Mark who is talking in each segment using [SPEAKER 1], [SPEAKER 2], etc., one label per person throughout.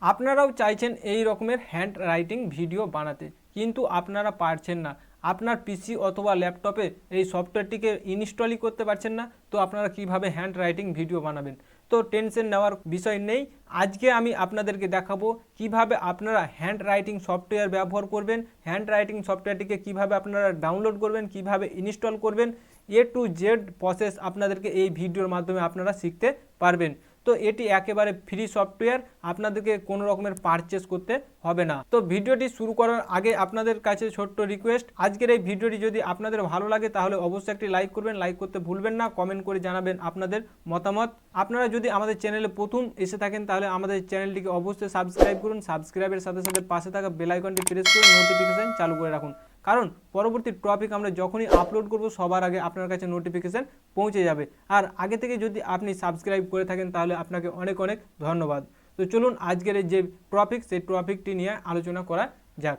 [SPEAKER 1] আপনারাও চাইছেন এই রকমের হ্যান্ড রাইটিং ভিডিও বানাতে, কিন্তু আপনারা পারছেন না, আপনার পিসি অথবা ল্যাপটপে এই সফটওয়্যারটিকে ইনস্টলই করতে পারছেন না, তো আপনারা কিভাবে হ্যান্ড রাইটিং ভিডিও বানাবেন। তো টেনশন নেওয়ার বিষয় নেই, আজকে আমি আপনাদেরকে দেখাবো কিভাবে আপনারা হ্যান্ড রাইটিং সফটওয়্যার ব্যবহার করবেন, হ্যান্ড রাইটিং সফটওয়্যারটিকে কিভাবে আপনারা ডাউনলোড করবেন, কিভাবে ইনস্টল করবেন, এ টু জেড প্রসেস আপনাদেরকে এই ভিডিওর মাধ্যমে আপনারা শিখতে পারবেন। তো এটি একেবারে ফ্রি সফটওয়্যার, আপনাদেরকে কোনো রকমের পারচেস করতে হবে না। তো ভিডিওটি শুরু করার আগে আপনাদের কাছে ছোট্ট রিকোয়েস্ট, আজকের এই ভিডিওটি যদি আপনাদের ভালো লাগে তাহলে অবশ্যই একটি লাইক করবেন, লাইক করতে ভুলবেন না, কমেন্ট করে জানাবেন আপনাদের মতামত। আপনারা যদি আমাদের চ্যানেলে প্রথম এসে থাকেন তাহলে আমাদের চ্যানেলটিকে অবশ্যই সাবস্ক্রাইব করুন, সাবস্ক্রাইবের সাথে সাথে পাশে থাকা বেল আইকনটি প্রেস করে নোটিফিকেশন চালু করে রাখুন, কারণ পরবর্তী টপিক আমরা যখনই আপলোড করব সবার আগে আপনার কাছে নোটিফিকেশন পৌঁছে যাবে। আর আগে থেকে যদি আপনি সাবস্ক্রাইব করে থাকেন তাহলে আপনাকে অনেক অনেক ধন্যবাদ। তো চলুন আজকের যে টপিক সেই টপিকটি নিয়ে আলোচনা করা যাক।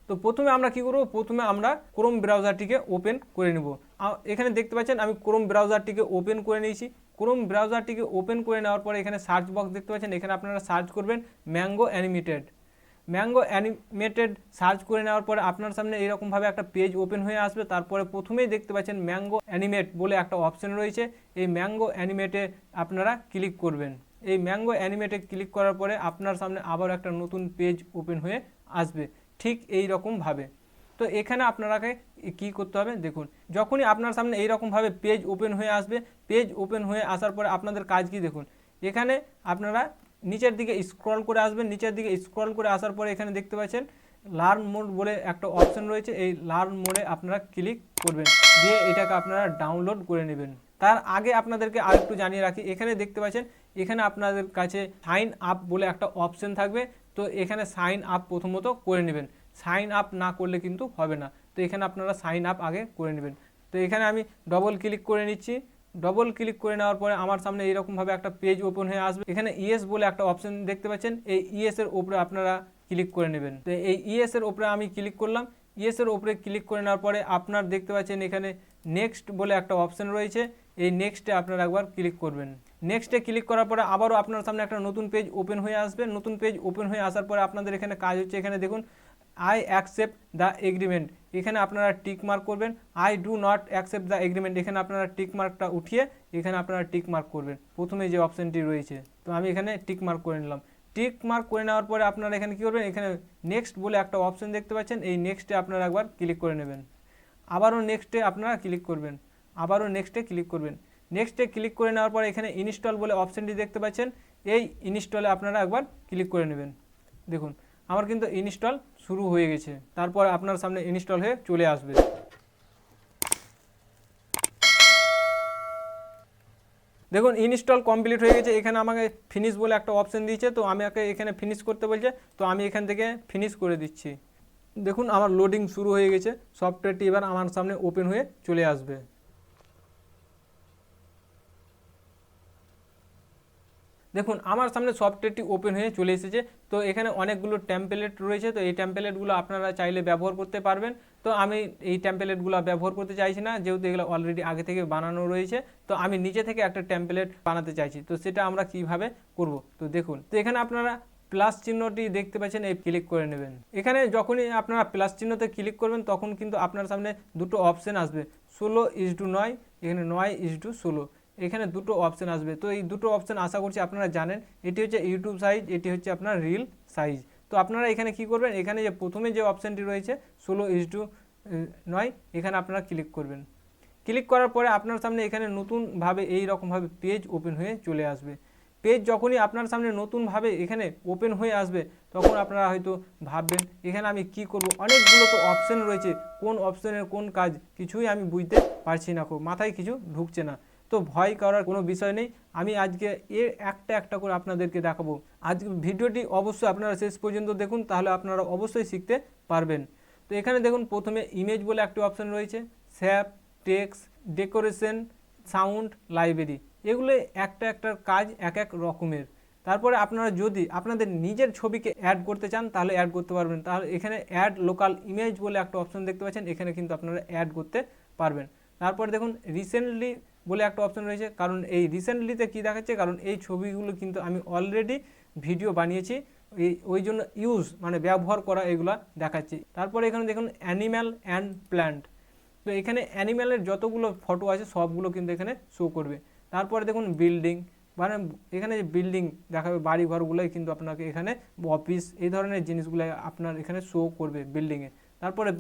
[SPEAKER 1] তো প্রথমে আমরা কি করব, প্রথমে আমরা ক্রোম ব্রাউজারটিকে ওপেন করে নেব। এখানে দেখতে পাচ্ছেন আমি ক্রোম ব্রাউজারটিকে ওপেন করে নিয়েছি। ক্রোম ব্রাউজারটিকে ওপেন করে নেওয়ার পরে এখানে সার্চ বক্স দেখতে পাচ্ছেন, এখানে আপনারা সার্চ করবেন mango animated. Mango animated search করে নেওয়ার পরে আপনার সামনে এরকমভাবে একটা পেজ ওপেন হয়ে আসবে। তারপরে প্রথমেই দেখতে পাচ্ছেন ম্যাঙ্গো অ্যানিমেট বলে একটা অপশন রয়েছে, এই ম্যাঙ্গো অ্যানিমেটে আপনারা ক্লিক করবেন। এই ম্যাঙ্গো অ্যানিমেটে ক্লিক করার পরে আপনার সামনে আবার একটা নতুন পেজ ওপেন হয়ে আসবে ঠিক এই রকমভাবে। তো এখানে আপনারাকে কি করতে হবে দেখুন, যখনই আপনার সামনে এইরকমভাবে পেজ ওপেন হয়ে আসবে, পেজ ওপেন হয়ে আসার পরে আপনাদের কাজ কি দেখুন, এখানে আপনারা নিচের দিকে স্ক্রল করে আসবেন। নিচের দিকে স্ক্রল করে আসার পরে এখানে দেখতে পাচ্ছেন লার্ন মোড বলে একটা অপশন রয়েছে, এই লার্ন মোডে আপনারা ক্লিক করবেন, দিয়ে এটাকে আপনারা ডাউনলোড করে নেবেন। তার আগে আপনাদেরকে আরেকটু জানিয়ে রাখি, এখানে দেখতে পাচ্ছেন এখানে আপনাদের কাছে সাইন আপ বলে একটা অপশন থাকবে। তো এখানে সাইন আপ প্রথমত করে নেবেন, সাইন আপ না করলে কিন্তু হবে না। তো এখানে আপনারা সাইন আপ আগে করে নেবেন। তো এখানে আমি ডবল ক্লিক করে নিচ্ছি। ডবল ক্লিক করে নেওয়ার পরে আমার সামনে এইরকমভাবে একটা পেজ ওপেন হয়ে আসবে। এখানে ইয়েস বলে একটা অপশন দেখতে পাচ্ছেন, এই ইয়েস এর উপরে আপনারা ক্লিক করে নেবেন। তো এই ইয়েস এর উপরে আমি ক্লিক করলাম। ইয়েস এর উপরে ক্লিক করে নেওয়ার পরে আপনার দেখতে পাচ্ছেন এখানে নেক্সট বলে একটা অপশন রয়েছে, এই নেক্সটে আপনারা একবার ক্লিক করবেন। নেক্সটে ক্লিক করার পরে আবারও আপনার সামনে একটা নতুন পেজ ওপেন হয়ে আসবে। নতুন পেজ ওপেন হয়ে আসার পরে আপনাদের এখানে কাজ হচ্ছে, এখানে দেখুন আই অ্যাকসেপ্ট দ্য এগ্রিমেন্ট, এখানে আপনারা টিক মার্ক করবেন। I do not accept the agreement, এখানে আপনারা টিক মার্কটা উঠিয়ে এখানে আপনারা টিক মার্ক করবেন, প্রথমে যে অপশানটি রয়েছে। তো আমি এখানে টিক মার্ক করে নিলাম। টিক মার্ক করে নেওয়ার পরে আপনারা এখানে কী করবেন, এখানে নেক্সট বলে একটা অপশান দেখতে পাচ্ছেন, এই নেক্সটে আপনারা একবার ক্লিক করে নেবেন। আবারও নেক্সটে আপনারা ক্লিক করবেন, আবারও নেক্সটে ক্লিক করবেন। নেক্সটে ক্লিক করে নেওয়ার পরে এখানে ইনস্টল বলে অপশানটি দেখতে পাচ্ছেন, এই ইনস্টলে আপনারা একবার ক্লিক করে নেবেন। দেখুন আমার কিন্তু ইনস্টল শুরু হয়ে গেছে, তারপর আপনার সামনে ইনস্টল হয়ে চলে আসবে। দেখুন ইনস্টল কমপ্লিট হয়ে গেছে। এখানে আমাকে ফিনিশ বলে একটা অপশন দিয়েছে, তো আমাকে এখানে ফিনিশ করতে বলছে, তো আমি এখান থেকে ফিনিশ করে দিচ্ছি। দেখুন আমার লোডিং শুরু হয়ে গেছে, সফটওয়্যারটি এবার আমার সামনে ওপেন হয়ে চলে আসবে। দেখুন আমার সামনে সফটওয়্যারটি ওপেন হয়ে চলে এসেছে। তো এখানে অনেকগুলো টেমপ্লেট রয়েছে, তো এই টেমপ্লেটগুলো আপনারা চাইলে ব্যবহার করতে পারবেন। তো আমি এই টেমপ্লেটগুলো ব্যবহার করতে চাইছি না, যেহেতু এগুলো অলরেডি আগে থেকে বানানো রয়েছে। তো আমি নিজে থেকে একটা টেমপ্লেট বানাতে চাইছি, তো সেটা আমরা কিভাবে করব। তো দেখুন, তো এখানে আপনারা প্লাস চিহ্নটি দেখতে পাচ্ছেন, এই ক্লিক করে নেবেন। এখানে যখনই আপনারা প্লাস চিহ্নতে ক্লিক করবেন তখন কিন্তু আপনার সামনে দুটো অপশন আসবে, 16:9, এখানে 9:16, এখানে দুটো অপশান আসবে। তো এই দুটো অপশান আশা করছি আপনারা জানেন, এটি হচ্ছে ইউটিউব সাইজ, এটি হচ্ছে আপনার রিল সাইজ। তো আপনারা এখানে কি করবেন, এখানে যে প্রথমে যে অপশানটি রয়েছে 16:9, এখানে আপনারা ক্লিক করবেন। ক্লিক করার পরে আপনার সামনে এখানে নতুনভাবে এই রকমভাবে পেজ ওপেন হয়ে চলে আসবে। পেজ যখনই আপনার সামনে নতুনভাবে এখানে ওপেন হয়ে আসবে তখন আপনারা হয়তো ভাববেন এখানে আমি কি করব, অনেকগুলো তো অপশান রয়েছে, কোন অপশানের কোন কাজ কিছুই আমি বুঝতে পারছি না, মাথায় কিছু ঢুকছে না। তো ভয় করার কোনো বিষয় নেই, আমি আজকে এর একটা একটা করে আপনাদেরকে দেখাবো। আজকে ভিডিওটি অবশ্যই আপনারা শেষ পর্যন্ত দেখুন, তাহলে আপনারা অবশ্যই শিখতে পারবেন। তো এখানে দেখুন প্রথমে ইমেজ বলে একটি অপশান রয়েছে, shaft, text, decoration, sound, library, এগুলো একটা একটা কাজ এক এক রকমের। তারপরে আপনারা যদি আপনাদের নিজের ছবিকে অ্যাড করতে চান তাহলে অ্যাড করতে পারবেন, তাহলে এখানে অ্যাড লোকাল ইমেজ বলে একটা অপশন দেখতে পাচ্ছেন, এখানে কিন্তু আপনারা অ্যাড করতে পারবেন। তারপরে দেখুন রিসেন্টলি বলে একটা অপশন রয়েছে, কারণ এই রিসেন্টলিতে কী দেখাচ্ছে, কারণ এই ছবিগুলো কিন্তু আমি অলরেডি ভিডিও বানিয়েছি, ওই জন্য ইউজ মানে ব্যবহার করা এগুলা দেখাচ্ছি। তারপরে এখানে দেখুন অ্যানিম্যাল অ্যান্ড প্ল্যান্ট, তো এখানে অ্যানিম্যালের যতগুলো ফটো আছে সবগুলো কিন্তু এখানে শো করবে। তারপরে দেখুন বিল্ডিং, মানে এখানে যে বিল্ডিং দেখাবে বাড়ি ঘরগুলোই কিন্তু আপনাকে এখানে অফিস এই ধরনের জিনিসগুলো আপনার এখানে শো করবে বিল্ডিংয়ে। তারপরে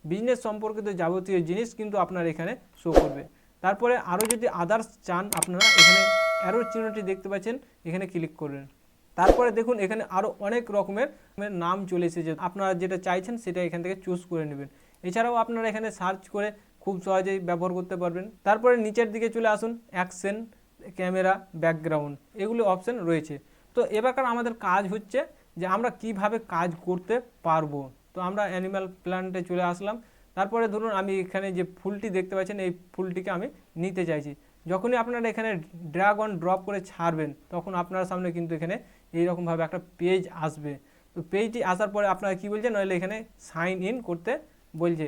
[SPEAKER 1] বিজনেস সম্পর্কিত যাবতীয় জিনিস কিন্তু আপনার এখানে শো করবে। তারপরে আরও যদি আদার্স চান আপনারা এখানে অ্যারো চিহ্নটি দেখতে পাচ্ছেন, এখানে ক্লিক করবেন। তারপরে দেখুন এখানে আরও অনেক রকমের নাম চলে এসেছে, আপনারা যেটা চাইছেন সেটা এখান থেকে চুজ করে নেবেন। এছাড়াও আপনারা এখানে সার্চ করে খুব সহজেই ব্যবহার করতে পারবেন। তারপরে নিচের দিকে চলে আসুন, অ্যাকশন, ক্যামেরা, ব্যাকগ্রাউন্ড, এগুলো অপশান রয়েছে। তো এবারকার আমাদের কাজ হচ্ছে যে আমরা কিভাবে কাজ করতে পারবো। তো আমরা অ্যানিম্যাল প্ল্যান্টে চলে আসলাম। তারপরে ধরুন আমি এখানে যে ফুলটি দেখতে পাচ্ছেন এই ফুলটিকে আমি নিতে চাইছি। যখনই আপনারা এখানে ড্র্যাগ অন ড্রপ করে ছাড়বেন তখন আপনার সামনে কিন্তু এখানে এইরকমভাবে একটা পেজ আসবে। তো পেজটি আসার পরে আপনারা কী বলছেন, নইলে এখানে সাইন ইন করতে বলছে।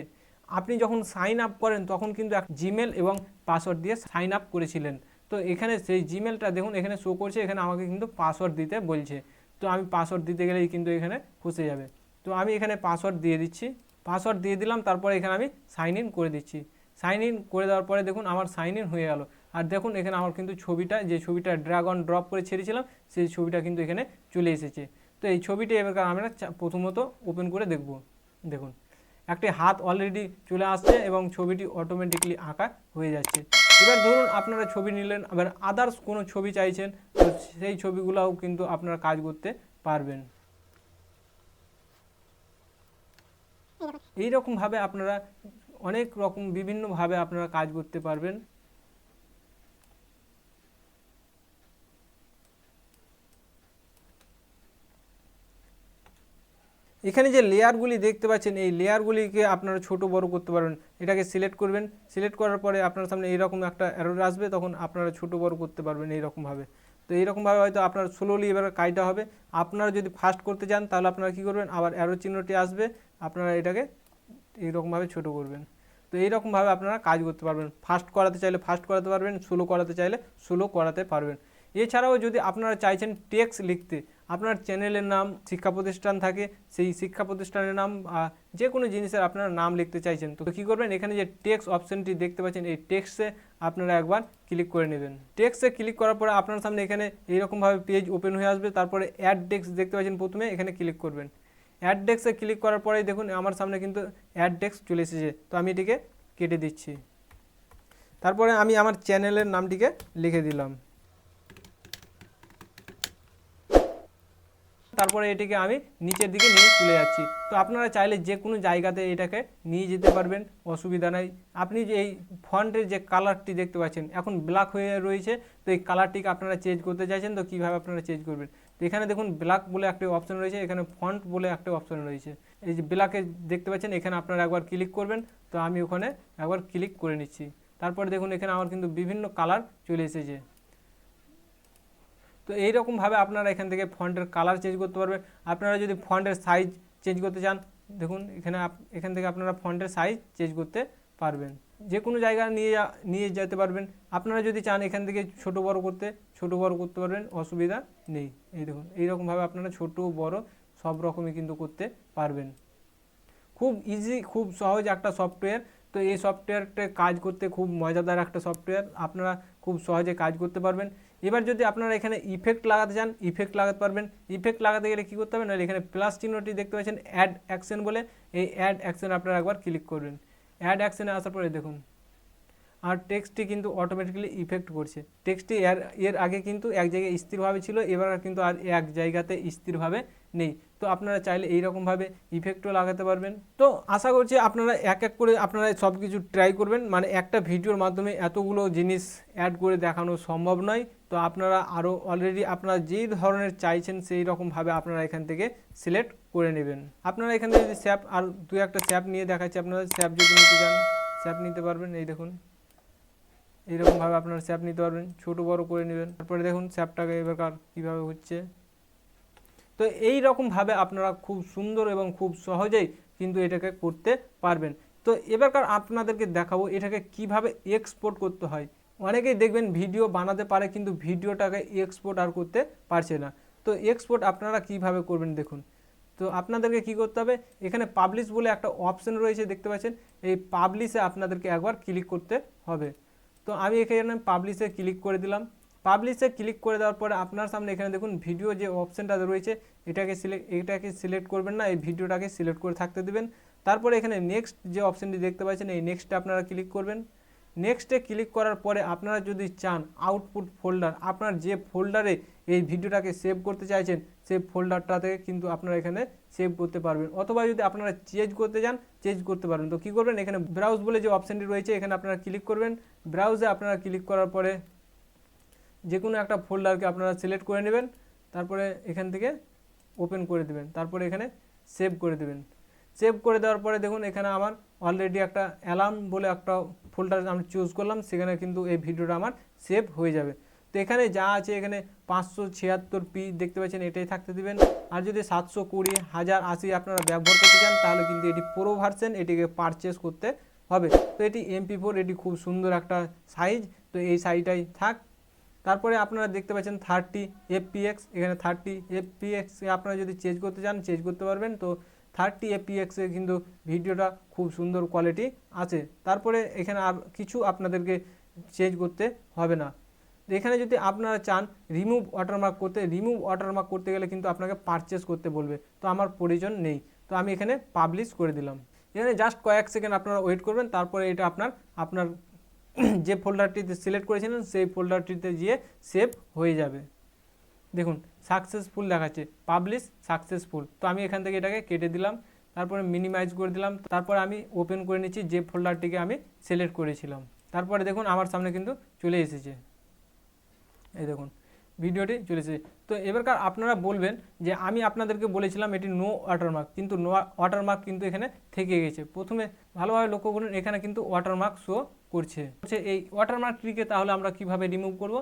[SPEAKER 1] আপনি যখন সাইন আপ করেন তখন কিন্তু জিমেল এবং পাসওয়ার্ড দিয়ে সাইন আপ করেছিলেন। তো এখানে সেই জিমেলটা দেখুন এখানে শো করছে, এখানে আমাকে কিন্তু পাসওয়ার্ড দিতে বলছে। তো আমি পাসওয়ার্ড দিতে গেলেই কিন্তু এখানে ফুসে যাবে। তো আমি এখানে পাসওয়ার্ড দিয়ে দিচ্ছি, পাসওয়ার্ড দিয়ে দিলাম। তারপরে এখানে আমি সাইন ইন করে দিচ্ছি। সাইন ইন করে দেওয়ার পরে দেখুন আমার সাইন ইন হয়ে গেল। আর দেখুন এখানে আমার কিন্তু ছবিটা, যে ছবিটা ড্র্যাগ অন ড্রপ করে ছেড়েছিলাম সেই ছবিটা কিন্তু এখানে চলে এসেছে। তো এই ছবিটি এবার আমরা প্রথমত ওপেন করে দেখব। দেখুন একটি হাত অলরেডি চলে আসছে এবং ছবিটি অটোমেটিকলি আঁকা হয়ে যাচ্ছে। এবার ধরুন আপনারা ছবি নিলেন, আবার আদার্স কোনো ছবি চাইছেন, তো সেই ছবিগুলোও কিন্তু আপনারা কাজ করতে পারবেন। এইরকমভাবে আপনারা অনেক রকম বিভিন্নভাবে আপনারা কাজ করতে পারবেন। এখানে যে লেয়ারগুলি দেখতে পাচ্ছেন এই লেয়ারগুলিকে আপনারা ছোট বড় করতে পারবেন। এটাকে সিলেক্ট করবেন, সিলেক্ট করার পরে আপনার সামনে এইরকম একটা এরর আসবে, তখন আপনারা ছোট বড় করতে পারবেন এইরকমভাবে। তো এইরকমভাবে হয়তো আপনার স্লোলি এবার কাজটা হবে। আপনারা যদি ফাস্ট করতে চান তাহলে আপনারা কী করবেন, আবার অ্যারো চিহ্নটি আসবে, আপনারা এটাকে এইরকমভাবে ছোট করবেন। তো এইরকমভাবে আপনারা কাজ করতে পারবেন। ফাস্ট করাতে চাইলে ফাস্ট করাতে পারবেন, স্লো করাতে চাইলে স্লো করাতে পারবেন। এছাড়াও যদি আপনারা চাইছেন টেক্সট লিখতে, আপনার চ্যানেলের নাম শিক্ষা প্রতিষ্ঠান থাকে, সেই শিক্ষা প্রতিষ্ঠানের নাম যে কোনো জিনিসের আপনারা নাম লিখতে চাইছেন, তো কী করবেন, এখানে যে টেক্সট অপশানটি দেখতে পাচ্ছেন এই টেক্সটে আপনারা একবার ক্লিক করে নেবেন। টেক্সটে ক্লিক করার পরে আপনার সামনে এখানে এইরকমভাবে পেজ ওপেন হয়ে আসবে। তারপরে অ্যাড টেক্সট দেখতে পাচ্ছেন, প্রথমে এখানে ক্লিক করবেন। অ্যাড টেক্সটে ক্লিক করার পরেই দেখুন আমার সামনে কিন্তু অ্যাড টেক্সট চলে এসেছে। তো আমি এটিকে কেটে দিচ্ছি। তারপরে আমি আমার চ্যানেলের নামটিকে লিখে দিলাম। তারপরে এটিকে আমি নিচের দিকে নিয়ে চলে যাচ্ছি। তো আপনারা চাইলে যে কোনো জায়গাতে এটাকে নিয়ে যেতে পারবেন, অসুবিধা নাই। আপনি যে এই ফন্টের যে কালারটি দেখতে পাচ্ছেন এখন ব্ল্যাক হয়ে রয়েছে, তো এই কালারটিকে আপনারা চেঞ্জ করতে চাইছেন, তো কীভাবে আপনারা চেঞ্জ করবেন। তো এখানে দেখুন ব্ল্যাক বলে একটা অপশন রয়েছে, এখানে ফন্ট বলে একটা অপশন রয়েছে। এই যে ব্ল্যাকে দেখতে পাচ্ছেন এখানে আপনারা একবার ক্লিক করবেন। তো আমি ওখানে একবার ক্লিক করে নিচ্ছি। তারপরে দেখুন এখানে আমার কিন্তু বিভিন্ন কালার চলে এসেছে। তো এইরকমভাবে আপনারা এখান থেকে ফন্টের কালার চেঞ্জ করতে পারবেন। আপনারা যদি ফন্টের সাইজ চেঞ্জ করতে চান, দেখুন এখান থেকে আপনারা ফন্টের সাইজ চেঞ্জ করতে পারবেন, যে কোনো জায়গায় নিয়ে যেতে পারবেন। আপনারা যদি চান এখান থেকে ছোট বড় করতে পারবেন, অসুবিধা নেই। এই দেখুন এইরকমভাবে আপনারা ছোট বড় সব রকমই কিন্তু করতে পারবেন। খুব ইজি, খুব সহজ একটা সফটওয়্যার। তো এই সফটওয়্যারটা কাজ করতে খুব মজাদার একটা সফটওয়্যার, আপনারা খুব সহজে কাজ করতে পারবেন। এবার যদি আপনারা এখানে ইফেক্ট লাগাতে চান, ইফেক্ট লাগাতে পারবেন। ইফেক্ট লাগাতে গেলে কী করতে হবে, না এখানে প্লাস চিহ্নটি দেখতে পাচ্ছেন অ্যাড অ্যাকশন বলে, এই অ্যাড অ্যাকশন আপনারা একবার ক্লিক করবেন। অ্যাড অ্যাকশনে আসার পরে দেখুন আর টেক্সটটি কিন্তু অটোমেটিক্যালি ইফেক্ট করছে। টেক্সটটি এর আগে কিন্তু এক জায়গায় স্থিরভাবে ছিল, এবার কিন্তু আর এক জায়গাতে স্থিরভাবে নেই। তো আপনারা চাইলে এইরকমভাবে ইফেক্টও লাগাতে পারবেন। তো আশা করছি আপনারা এক এক করে আপনারা সব কিছু ট্রাই করবেন, মানে একটা ভিডিওর মাধ্যমে এতগুলো জিনিস অ্যাড করে দেখানো সম্ভব নয়। তো আপনারা আরও অলরেডি আপনারা যেই ধরনের চাইছেন সেই রকমভাবে আপনারা এখান থেকে সিলেক্ট করে নেবেন। আপনারা এখানে যদি স্যাপ আর দু একটা স্যাপ নিয়ে দেখাচ্ছি, আপনারা স্যাপ যদি নিতে চান স্যাপ নিতে পারবেন। এই দেখুন এইরকমভাবে আপনারা স্যাপ নিতে পারবেন, ছোটো বড়ো করে নেবেন। তারপরে দেখুন স্যাপটাকে এবার কীভাবে হচ্ছে। তো এই রকমভাবে আপনারা খুব সুন্দর এবং খুব সহজেই কিন্তু এটাকে করতে পারবেন। তো এবারকার আপনাদেরকে দেখাবো এটাকে কিভাবে এক্সপোর্ট করতে হয়। অনেকেই দেখবেন ভিডিও বানাতে পারে কিন্তু ভিডিওটাকে এক্সপোর্ট আর করতে পারছে না। তো এক্সপোর্ট আপনারা কিভাবে করবেন দেখুন। তো আপনাদেরকে কি করতে হবে, এখানে পাবলিশ বলে একটা অপশন রয়েছে দেখতে পাচ্ছেন, এই পাবলিশে আপনাদেরকে একবার ক্লিক করতে হবে। তো আমি এখানে পাবলিশে ক্লিক করে দিলাম। পাবলিশে ক্লিক করে দেওয়ার পরে আপনার সামনে এখানে দেখুন ভিডিও যে অপশনটা রয়েছে এটাকে সিলেক্ট করবেন না, এই ভিডিওটাকে সিলেক্ট করে থাকতে দেবেন। তারপরে এখানে নেক্সট যে অপশনটি দেখতে পাচ্ছেন এই নেক্সটে আপনারা ক্লিক করবেন। নেক্সটে ক্লিক করার পরে আপনারা যদি চান আউটপুট ফোল্ডার, আপনার যে ফোল্ডারে এই ভিডিওটাকে সেভ করতে চাইছেন সেই ফোল্ডারটাতে কিন্তু আপনারা এখানে সেভ করতে পারবেন, অথবা যদি আপনারা চেঞ্জ করতে চান চেঞ্জ করতে পারবেন। তো কী করবেন, এখানে ব্রাউজ বলে যে অপশানটি রয়েছে এখানে আপনারা ক্লিক করবেন। ব্রাউজে আপনারা ক্লিক করার পরে যে কোনো একটা ফোল্ডারকে আপনারা সিলেক্ট করে নেবেন, তারপরে এখান থেকে ওপেন করে দেবেন, তারপরে এখানে সেভ করে দেবেন। সেভ করে দেওয়ার পরে দেখুন এখানে আমার অলরেডি একটা অ্যালার্ম বলে একটা ফোল্ডার আমি চুজ করলাম, সেখানে কিন্তু এই ভিডিওটা আমার সেভ হয়ে যাবে। তো এখানে যা আছে এখানে 576p দেখতে পাচ্ছেন, এটাই থাকতে দিবেন। আর যদি 720, 1080 আপনারা ব্যবহার করতে চান তাহলে কিন্তু এটি প্রো ভার্সন, এটিকে পারচেস করতে হবে। তো এটি MP4, এটি খুব সুন্দর একটা সাইজ, তো এই সাইজটাই থাক। তারপরে আপনারা দেখতে পাচ্ছেন 30 fps, এখানে 30 fps আপনারা যদি চেঞ্জ করতে চান চেঞ্জ করতে পারবেন। তো 30 fps এ কিন্তু ভিডিওটা খুব সুন্দর কোয়ালিটি আছে। তারপরে এখানে আর কিছু আপনাদেরকে চেঞ্জ করতে হবে না। এখানে যদি আপনারা চান রিমুভ ওয়াটারমার্ক করতে গেলে কিন্তু আপনাকে পারচেস করতে বলবে, তো আমার প্রয়োজন নেই। তো আমি এখানে পাবলিশ করে দিলাম। এখানে জাস্ট কয়েক সেকেন্ড আপনারা ওয়েট করবেন, তারপরে এটা আপনার যে ফোল্ডারটিতে সিলেক্ট করেছিলেন সেই ফোল্ডারটিতে গিয়ে সেভ হয়ে যাবে। দেখুন সাকসেসফুল দেখাচ্ছে, পাবলিশ সাকসেসফুল। তো আমি এখান থেকে এটাকে কেটে দিলাম, তারপরে মিনিমাইজ করে দিলাম, তারপরে আমি ওপেন করে নিচ্ছি যে ফোল্ডারটিকে আমি সিলেক্ট করেছিলাম। তারপরে দেখুন আমার সামনে কিন্তু চলে এসেছে, এই দেখুন ভিডিওটি চলে এসেছে। তো এবারকার আপনারা বলবেন যে আমি আপনাদেরকে বলেছিলাম এটি নো ওয়াটারমার্ক, কিন্তু নো ওয়াটারমার্ক কিন্তু এখানে থেকে গেছে। প্রথমে ভালোভাবে লক্ষ্য করুন, এখানে কিন্তু ওয়াটারমার্ক শো করছে। এই ওয়াটারমার্কটিকে তাহলে আমরা কিভাবে রিমুভ করব,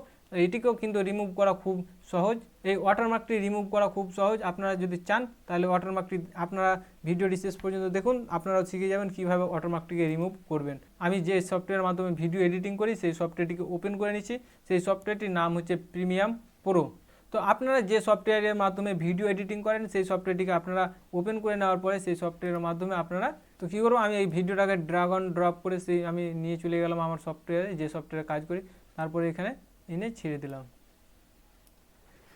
[SPEAKER 1] এটিকেও কিন্তু রিমুভ করা খুব সহজ। এই ওয়াটারমার্কটি রিমুভ করা খুব সহজ। আপনারা যদি চান তাহলে ওয়াটারমার্কটি আপনারা ভিডিওটি শেষ পর্যন্ত দেখুন, আপনারাও শিখে যাবেন কীভাবে ওয়াটারমার্কটিকে রিমুভ করবেন। আমি যে সফটওয়্যারের মাধ্যমে ভিডিও এডিটিং করি সেই সফটওয়্যারটিকে ওপেন করে নিচ্ছি। সেই সফটওয়্যারটির নাম হচ্ছে প্রিমিয়াম প্রো। তো আপনারা যে সফটওয়্যারের মাধ্যমে ভিডিও এডিটিং করেন সেই সফটওয়্যারটিকে আপনারা ওপেন করে নেওয়ার পরে সেই সফটওয়্যারের মাধ্যমে আপনারা তো কী করবো, আমি এই ভিডিওটাকে ড্র্যাগ অন ড্রপ করে সেই আমি নিয়ে চলে গেলাম আমার সফটওয়্যারে, যে সফটওয়্যারে কাজ করি, তারপরে এখানে এনে ছেড়ে দিলাম।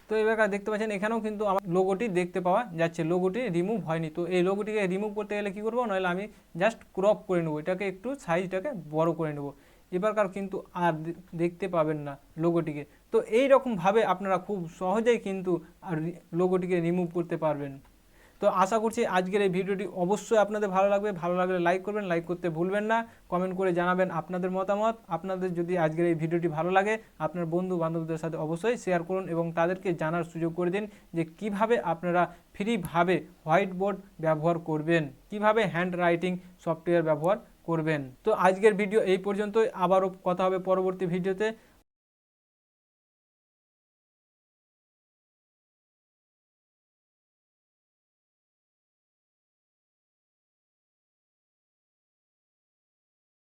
[SPEAKER 1] তো এবার দেখতে পাচ্ছেন এখানেও কিন্তু আমার লোগোটি দেখতে পাওয়া যাচ্ছে, লোগোটি রিমুভ হয়নি। তো এই লোগোটিকে রিমুভ করতে গেলে কী করবো, নইলে আমি জাস্ট ক্রপ করে নেবো, এটাকে একটু সাইজটাকে বড় করে নেবো, এবারকার কিন্তু আর দেখতে পাবেন না লোগোটিকে। তো এই রকমভাবে আপনারা খুব সহজেই কিন্তু আর লোগোটিকে রিমুভ করতে পারবেন। তো আশা করছি আজকের এই ভিডিওটি অবশ্যই আপনাদের ভালো লাগবে, ভালো লাগলে লাইক করবেন, লাইক করতে ভুলবেন না, কমেন্ট করে জানাবেন আপনাদের মতামত। আপনাদের যদি আজকের এই ভিডিওটি ভালো লাগে আপনার বন্ধু বান্ধবদের সাথে অবশ্যই শেয়ার করুন এবং তাদেরকে জানার সুযোগ করে দিন যে কিভাবে আপনারা ফ্রিভাবে হোয়াইট বোর্ড ব্যবহার করবেন, কিভাবে হ্যান্ড রাইটিং সফটওয়্যার ব্যবহার করবেন। তো আজকের ভিডিও এই পর্যন্তই, আবারও কথা হবে পরবর্তী ভিডিওতে।